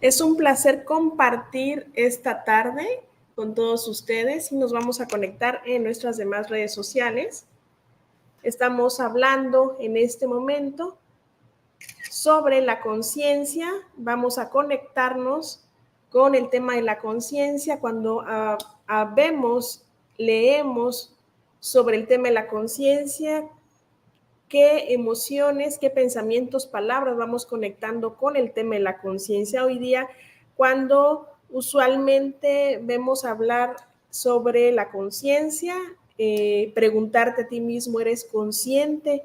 Es un placer compartir esta tarde con todos ustedes y nos vamos a conectar en nuestras demás redes sociales. Estamos hablando en este momento sobre la conciencia. Vamos a conectarnos con el tema de la conciencia. Cuando leemos sobre el tema de la conciencia, qué emociones, qué pensamientos, palabras vamos conectando con el tema de la conciencia. Hoy día, cuando usualmente vemos hablar sobre la conciencia, preguntarte a ti mismo, ¿eres consciente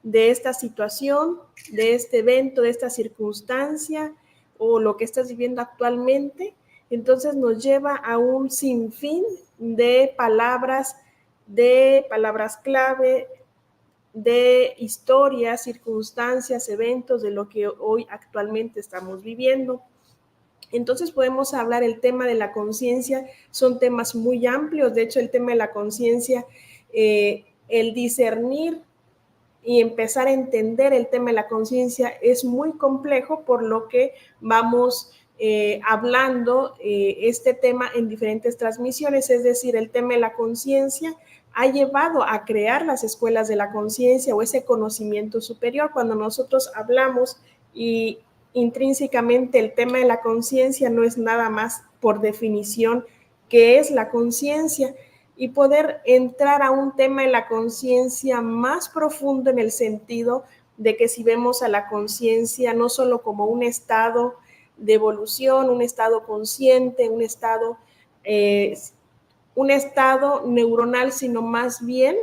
de esta situación, de este evento, de esta circunstancia o lo que estás viviendo actualmente? Entonces nos lleva a un sinfín de palabras clave, de historias, circunstancias, eventos de lo que hoy actualmente estamos viviendo. Entonces podemos hablar el tema de la conciencia, son temas muy amplios. De hecho, el tema de la conciencia, el discernir y empezar a entender el tema de la conciencia es muy complejo, por lo que vamos hablando este tema en diferentes transmisiones. Es decir, el tema de la conciencia ha llevado a crear las escuelas de la conciencia o ese conocimiento superior. Cuando nosotros hablamos y intrínsecamente el tema de la conciencia no es nada más por definición qué es la conciencia, y poder entrar a un tema de la conciencia más profundo en el sentido de que si vemos a la conciencia no solo como un estado de evolución, un estado consciente, un estado neuronal, sino más bien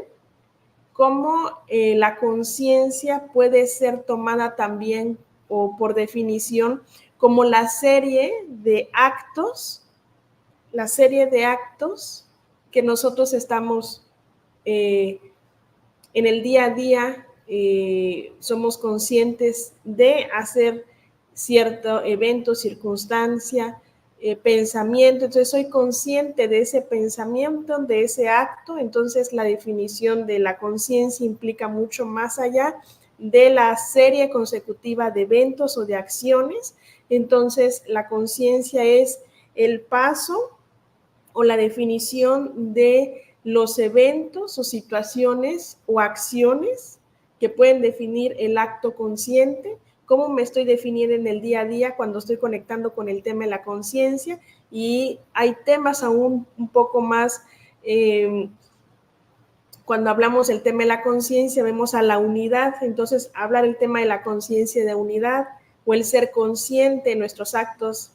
cómo la conciencia puede ser tomada también, o por definición, como la serie de actos que nosotros estamos en el día a día, somos conscientes de hacer cierto evento, circunstancia, pensamiento. Entonces soy consciente de ese pensamiento, de ese acto. Entonces la definición de la conciencia implica mucho más allá de la serie consecutiva de eventos o de acciones. Entonces la conciencia es el paso o la definición de los eventos o situaciones o acciones que pueden definir el acto consciente. Cómo me estoy definiendo en el día a día cuando estoy conectando con el tema de la conciencia. Y hay temas aún un poco más, cuando hablamos del tema de la conciencia, vemos a la unidad. Entonces, hablar el tema de la conciencia de unidad o el ser consciente de nuestros actos,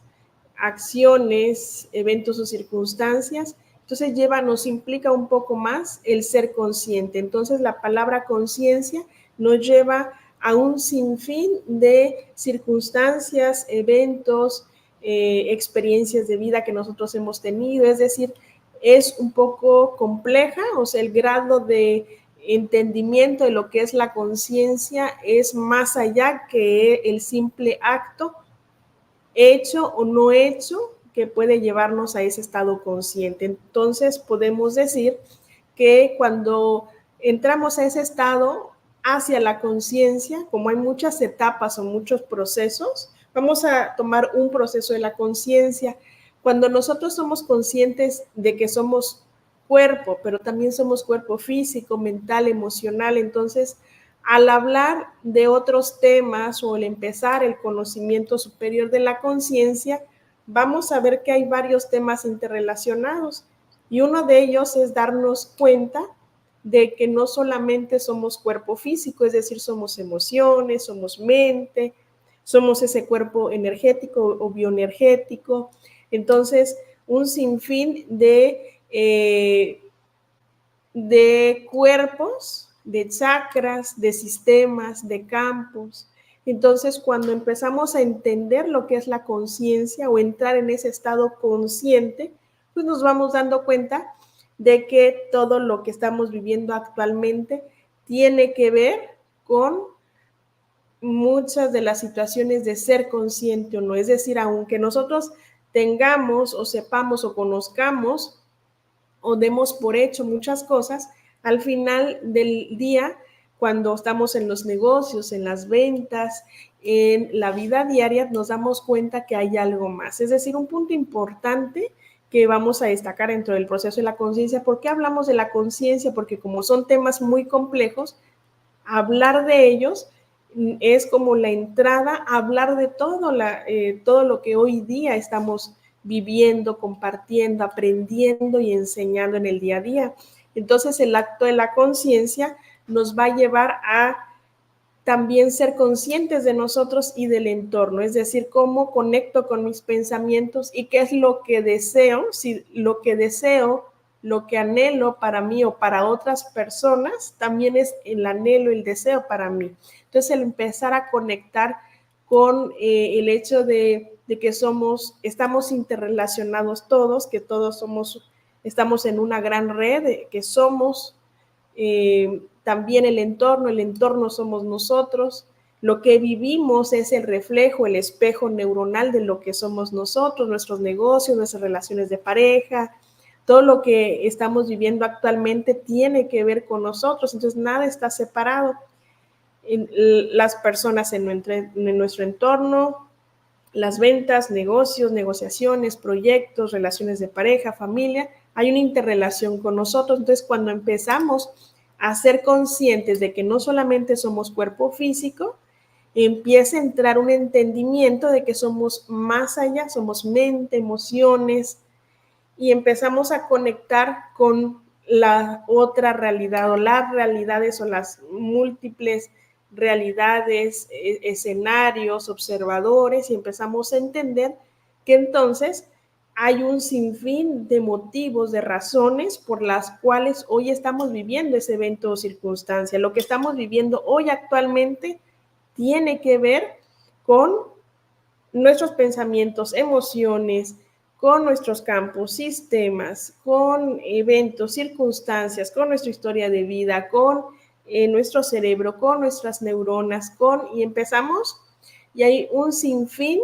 acciones, eventos o circunstancias. Entonces nos implica un poco más el ser consciente. Entonces la palabra conciencia nos lleva a un sinfín de circunstancias, eventos, experiencias de vida que nosotros hemos tenido. Es decir, es un poco compleja, o sea, el grado de entendimiento de lo que es la conciencia es más allá que el simple acto hecho o no hecho que puede llevarnos a ese estado consciente. Entonces podemos decir que cuando entramos a ese estado hacia la conciencia, como hay muchas etapas o muchos procesos, vamos a tomar un proceso de la conciencia. Cuando nosotros somos conscientes de que somos cuerpo, pero también somos cuerpo físico, mental, emocional, entonces al hablar de otros temas o al empezar el conocimiento superior de la conciencia, vamos a ver que hay varios temas interrelacionados, y uno de ellos es darnos cuenta de que no solamente somos cuerpo físico, es decir, somos emociones, somos mente, somos ese cuerpo energético o bioenergético. Entonces, un sinfín de cuerpos, de chakras, de sistemas, de campos. Entonces, cuando empezamos a entender lo que es la conciencia o entrar en ese estado consciente, pues nos vamos dando cuenta de que todo lo que estamos viviendo actualmente tiene que ver con muchas de las situaciones de ser consciente o no. Es decir, aunque nosotros tengamos o sepamos o conozcamos o demos por hecho muchas cosas, al final del día, cuando estamos en los negocios, en las ventas, en la vida diaria nos damos cuenta que hay algo más. Es decir, un punto importante que vamos a destacar dentro del proceso de la conciencia. ¿Por qué hablamos de la conciencia? Porque como son temas muy complejos, hablar de ellos es como la entrada a hablar de todo lo que hoy día estamos viviendo, compartiendo, aprendiendo y enseñando en el día a día. Entonces, el acto de la conciencia nos va a llevar a también ser conscientes de nosotros y del entorno, es decir, cómo conecto con mis pensamientos y qué es lo que deseo, si lo que deseo, lo que anhelo para mí o para otras personas, también es el anhelo, el deseo para mí. Entonces, el empezar a conectar con el hecho de que estamos interrelacionados todos, que todos estamos en una gran red, que somos también el entorno somos nosotros, lo que vivimos es el reflejo, el espejo neuronal de lo que somos nosotros, nuestros negocios, nuestras relaciones de pareja, todo lo que estamos viviendo actualmente tiene que ver con nosotros, entonces nada está separado. Las personas en nuestro entorno, las ventas, negocios, negociaciones, proyectos, relaciones de pareja, familia, hay una interrelación con nosotros. Entonces, cuando empezamos a ser conscientes de que no solamente somos cuerpo físico, empieza a entrar un entendimiento de que somos más allá, somos mente, emociones, y empezamos a conectar con la otra realidad o las realidades o las múltiples realidades, escenarios, observadores, y empezamos a entender que entonces hay un sinfín de motivos, de razones por las cuales hoy estamos viviendo ese evento o circunstancia. Lo que estamos viviendo hoy actualmente tiene que ver con nuestros pensamientos, emociones, con nuestros campos, sistemas, con eventos, circunstancias, con nuestra historia de vida, con nuestro cerebro, con nuestras neuronas, y empezamos, y hay un sinfín.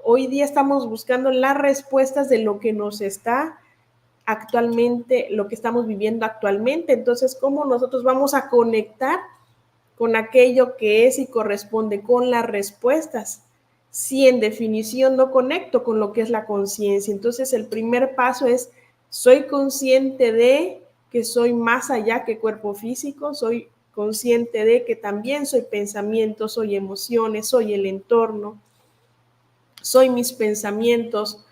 Hoy día estamos buscando las respuestas de lo que nos está actualmente, lo que estamos viviendo actualmente. Entonces, ¿cómo nosotros vamos a conectar con aquello que es y corresponde con las respuestas? Si en definición no conecto con lo que es la conciencia. Entonces, el primer paso es, soy consciente de que soy más allá que cuerpo físico, soy consciente de que también soy pensamiento, soy emociones, soy el entorno, soy mis pensamientos,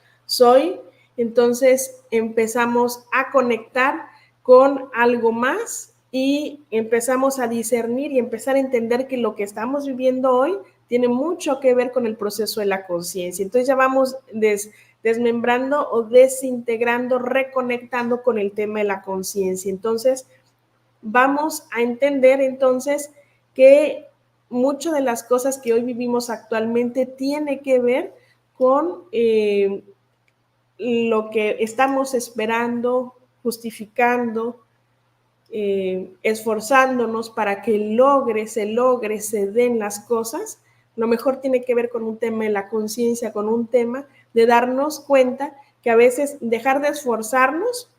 entonces empezamos a conectar con algo más y empezamos a discernir y empezar a entender que lo que estamos viviendo hoy tiene mucho que ver con el proceso de la conciencia. Entonces ya vamos desmembrando o desintegrando, reconectando con el tema de la conciencia. Entonces vamos a entender entonces que muchas de las cosas que hoy vivimos actualmente tiene que ver con lo que estamos esperando, justificando, esforzándonos para que se den las cosas. Lo mejor tiene que ver con un tema de la conciencia, con un tema de darnos cuenta que a veces dejar de esforzarnos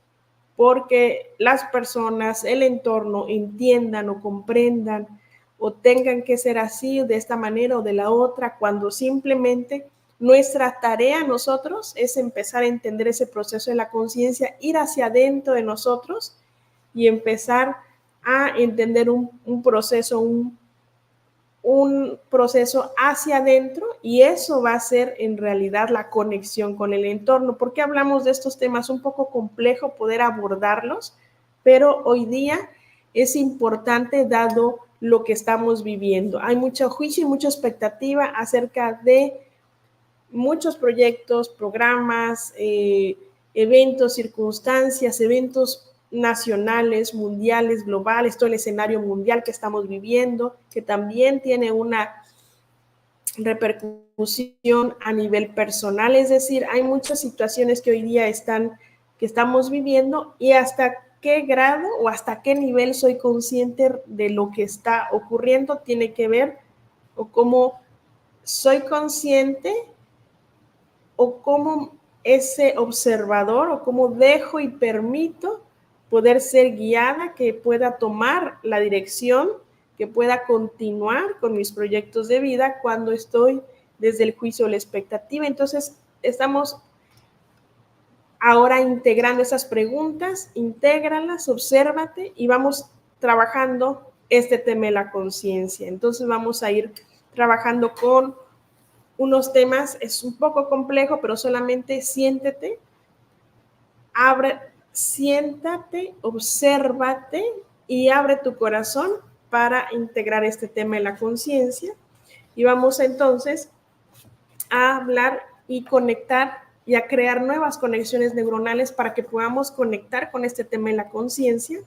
porque las personas, el entorno entiendan o comprendan o tengan que ser así, de esta manera o de la otra, cuando simplemente nuestra tarea nosotros es empezar a entender ese proceso de la conciencia, ir hacia adentro de nosotros y empezar a entender un proceso hacia adentro, y eso va a ser en realidad la conexión con el entorno. ¿Por qué hablamos de estos temas? Un poco complejo poder abordarlos, pero hoy día es importante dado lo que estamos viviendo. Hay mucho juicio y mucha expectativa acerca de muchos proyectos, programas, eventos, circunstancias, eventos nacionales, mundiales, globales, todo el escenario mundial que estamos viviendo, que también tiene una repercusión a nivel personal. Es decir, hay muchas situaciones que hoy día que estamos viviendo, y hasta qué grado o hasta qué nivel soy consciente de lo que está ocurriendo tiene que ver, o cómo soy consciente, o cómo ese observador, o cómo dejo y permito poder ser guiada, que pueda tomar la dirección que pueda continuar con mis proyectos de vida cuando estoy desde el juicio o la expectativa. Entonces, estamos ahora integrando esas preguntas, intégralas, obsérvate y vamos trabajando este tema de la conciencia. Entonces, vamos a ir trabajando con unos temas, es un poco complejo, pero solamente siéntete, siéntate, obsérvate y abre tu corazón para integrar este tema de la conciencia. Y vamos entonces a hablar y conectar y a crear nuevas conexiones neuronales para que podamos conectar con este tema de la conciencia.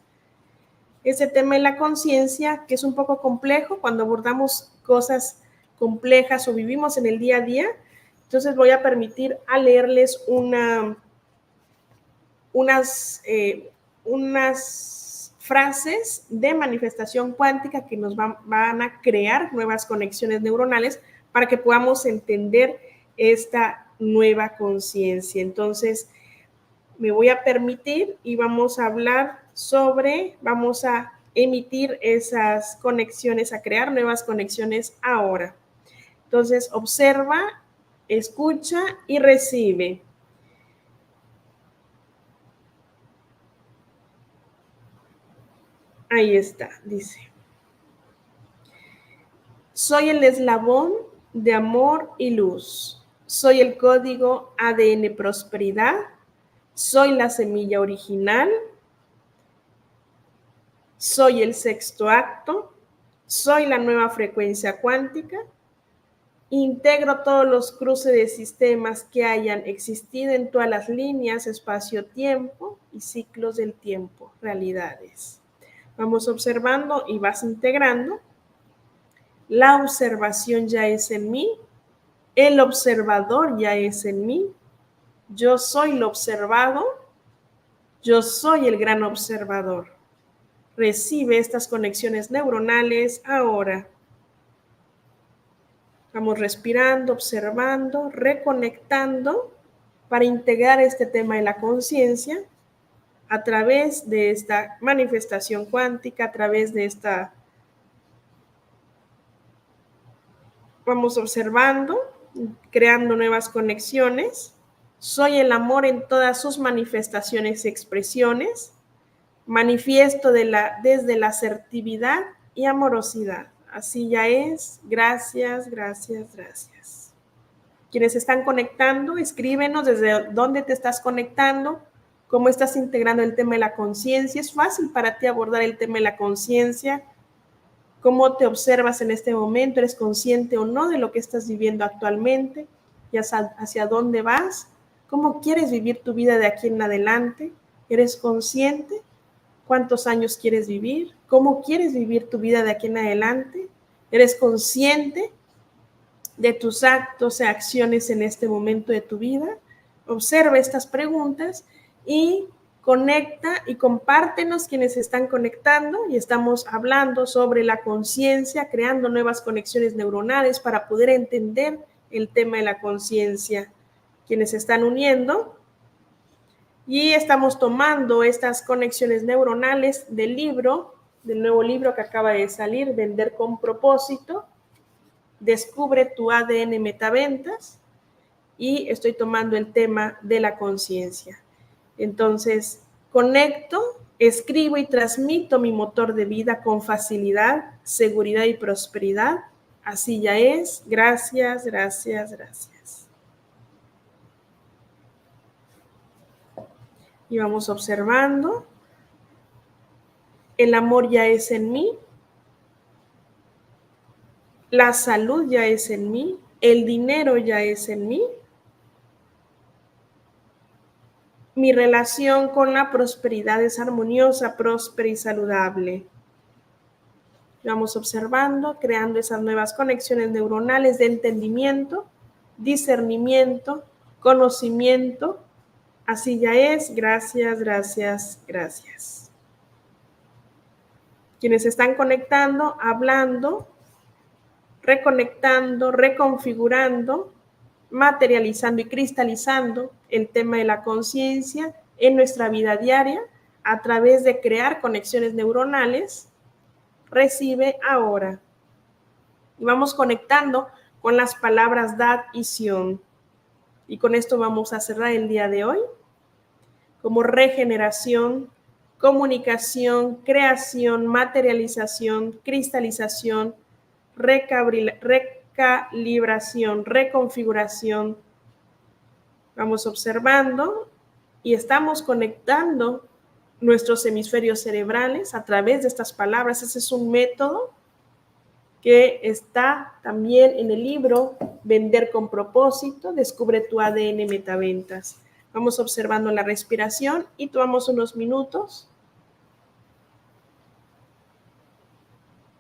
Este tema de la conciencia, que es un poco complejo cuando abordamos cosas complejas o vivimos en el día a día. Entonces voy a permitir a leerles unas frases de manifestación cuántica que nos van a crear nuevas conexiones neuronales para que podamos entender esta nueva conciencia. Entonces, me voy a permitir y vamos a hablar vamos a emitir esas conexiones, a crear nuevas conexiones ahora. Entonces, observa, escucha y recibe. Ahí está, dice. Soy el eslabón de amor y luz. Soy el código ADN prosperidad. Soy la semilla original. Soy el sexto acto. Soy la nueva frecuencia cuántica. Integro todos los cruces de sistemas que hayan existido en todas las líneas, espacio-tiempo y ciclos del tiempo, realidades. Vamos observando y vas integrando. La observación ya es en mí. El observador ya es en mí. Yo soy lo observado. Yo soy el gran observador. Recibe estas conexiones neuronales ahora. Vamos respirando, observando, reconectando para integrar este tema de la conciencia a través de esta manifestación cuántica, a través de esta... Vamos observando, creando nuevas conexiones. Soy el amor en todas sus manifestaciones y expresiones. Manifiesto desde la asertividad y amorosidad. Así ya es. Gracias, gracias, gracias. Quienes están conectando, escríbenos desde dónde te estás conectando, cómo estás integrando el tema de la conciencia. ¿Es fácil para ti abordar el tema de la conciencia? ¿Cómo te observas en este momento? ¿Eres consciente o no de lo que estás viviendo actualmente? ¿Y hacia dónde vas? ¿Cómo quieres vivir tu vida de aquí en adelante? ¿Eres consciente? ¿Cuántos años quieres vivir? ¿Cómo quieres vivir tu vida de aquí en adelante? ¿Eres consciente de tus actos y acciones en este momento de tu vida? Observa estas preguntas y conecta y compártenos quienes están conectando y estamos hablando sobre la conciencia, creando nuevas conexiones neuronales para poder entender el tema de la conciencia. Quienes están uniendo y estamos tomando estas conexiones neuronales del nuevo libro que acaba de salir, Vender con propósito, Descubre tu ADN Metaventas, y estoy tomando el tema de la conciencia. Entonces, conecto, escribo y transmito mi motor de vida con facilidad, seguridad y prosperidad. Así ya es. Gracias, gracias, gracias. Y vamos observando. El amor ya es en mí. La salud ya es en mí. El dinero ya es en mí. Mi relación con la prosperidad es armoniosa, próspera y saludable. Vamos observando, creando esas nuevas conexiones neuronales de entendimiento, discernimiento, conocimiento. Así ya es. Gracias, gracias, gracias. Quienes están conectando, hablando, reconectando, reconfigurando, materializando y cristalizando el tema de la conciencia en nuestra vida diaria a través de crear conexiones neuronales recibe ahora. Y vamos conectando con las palabras dad y sion. Y con esto vamos a cerrar el día de hoy, como regeneración, comunicación, creación, materialización, cristalización, recalibración, reconfiguración. Vamos observando y estamos conectando nuestros hemisferios cerebrales a través de estas palabras. Ese es un método que está también en el libro Vender con propósito, descubre tu ADN Metaventas. Vamos observando la respiración y tomamos unos minutos.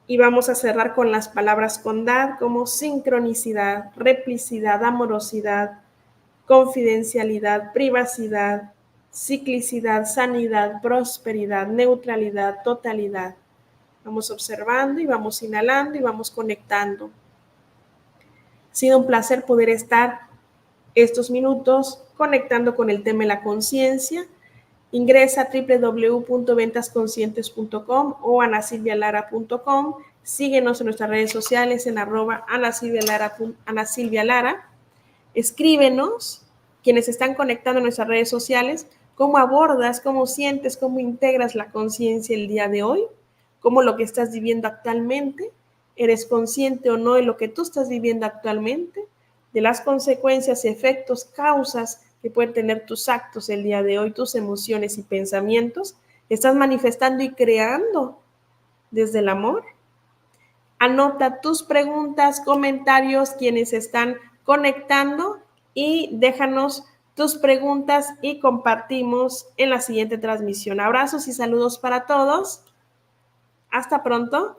Y vamos a cerrar con las palabras con dad como sincronicidad, replicidad, amorosidad, confidencialidad, privacidad, ciclicidad, sanidad, prosperidad, neutralidad, totalidad. Vamos observando y vamos inhalando y vamos conectando. Ha sido un placer poder estar estos minutos conectando con el tema de la conciencia. Ingresa a www.ventasconscientes.com o anasilvialara.com. Síguenos en nuestras redes sociales en @anasilvialara. Escríbenos, quienes están conectando en nuestras redes sociales, cómo abordas, cómo sientes, cómo integras la conciencia el día de hoy, cómo lo que estás viviendo actualmente, eres consciente o no de lo que tú estás viviendo actualmente, de las consecuencias, efectos, causas que pueden tener tus actos el día de hoy, tus emociones y pensamientos. ¿Estás manifestando y creando desde el amor? Anota tus preguntas, comentarios, quienes están conectando, y déjanos tus preguntas y compartimos en la siguiente transmisión. Abrazos y saludos para todos. Hasta pronto.